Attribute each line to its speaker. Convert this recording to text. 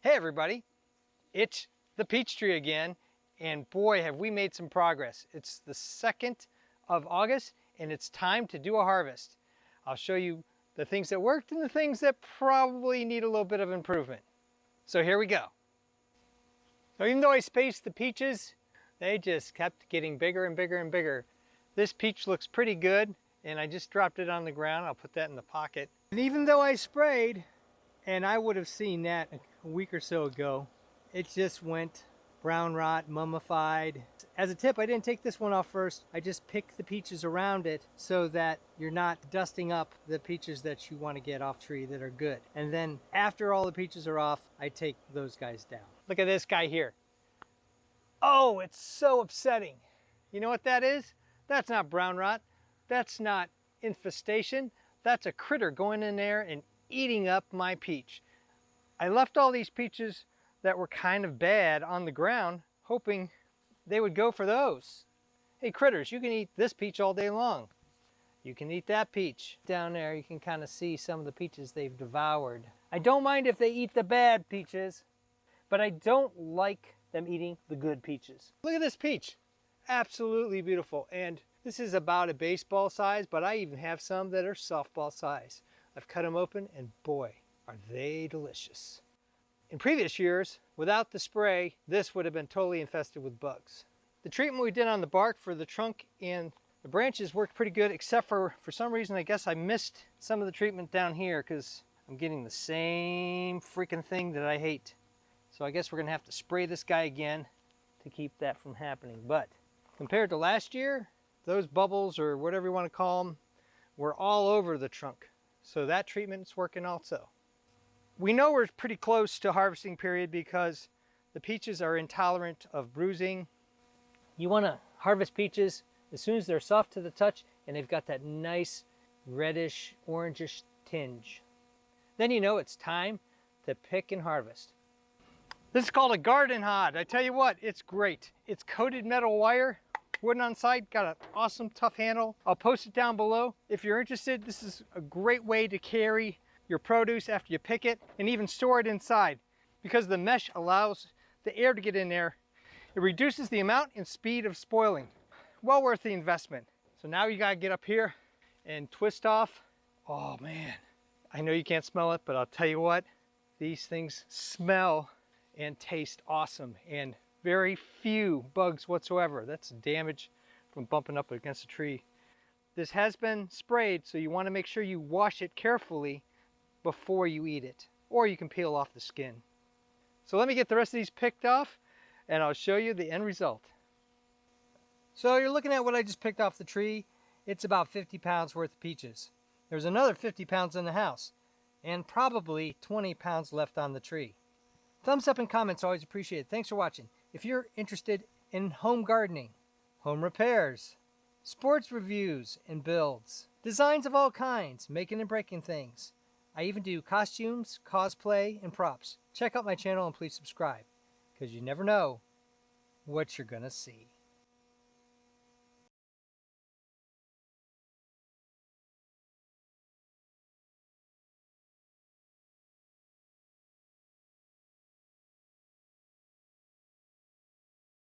Speaker 1: Hey everybody, it's the peach tree again, and boy have we made some progress. It's the 2nd of August and it's time to do a harvest. I'll show you the things that worked and the things that probably need a little bit of improvement. So here we go. So even though I spaced the peaches, they just kept getting bigger and bigger and bigger. This peach looks pretty good and I just dropped it on the ground. I'll put that in the pocket. And even though I sprayed, and I would have seen that a week or so ago, it just went brown rot, mummified. As a tip, I didn't take this one off first. I just picked the peaches around it so that you're not dusting up the peaches that you want to get off tree that are good. And then after all the peaches are off, I take those guys down. Look at this guy here. Oh, it's so upsetting. You know what that is? That's not brown rot. That's not infestation. That's a critter going in there and eating up my peach. I left all these peaches that were kind of bad on the ground, hoping they would go for those. Hey critters, you can eat this peach all day long. You can eat that peach. Down there you can kind of see some of the peaches they've devoured. I don't mind if they eat the bad peaches, but I don't like them eating the good peaches. Look at this peach. Absolutely beautiful. And this is about a baseball size, but I even have some that are softball size. I've cut them open and boy, are they delicious. In previous years, without the spray, this would have been totally infested with bugs. The treatment we did on the bark for the trunk and the branches worked pretty good, except for some reason, I guess I missed some of the treatment down here because I'm getting the same freaking thing that I hate. So I guess we're gonna have to spray this guy again to keep that from happening. But compared to last year, those bubbles, or whatever you want to call them, were all over the trunk. So that treatment's working also. We know we're pretty close to harvesting period because the peaches are intolerant of bruising. You want to harvest peaches as soon as they're soft to the touch and they've got that nice reddish, orangish tinge. Then you know it's time to pick and harvest. This is called a garden hod. I tell you what, it's great. It's coated metal wire. Wooden on side, got an awesome tough handle. I'll post it down below. If you're interested, this is a great way to carry your produce after you pick it and even store it inside. Because the mesh allows the air to get in there, it reduces the amount and speed of spoiling. Well worth the investment. So now you gotta get up here and twist off. Oh man, I know you can't smell it, but I'll tell you what, these things smell and taste awesome. And very few bugs whatsoever. That's damage from bumping up against a tree. This has been sprayed, so you want to make sure you wash it carefully before you eat it, or you can peel off the skin. So let me get the rest of these picked off and I'll show you the end result. So you're looking at what I just picked off the tree. It's about 50 pounds worth of peaches. There's another 50 pounds in the house and probably 20 pounds left on the tree. Thumbs up and comments, always appreciated. Thanks for watching. If you're interested in home gardening, home repairs, sports reviews and builds, designs of all kinds, making and breaking things. I even do costumes, cosplay, and props. Check out my channel and please subscribe, because you never know what you're gonna see.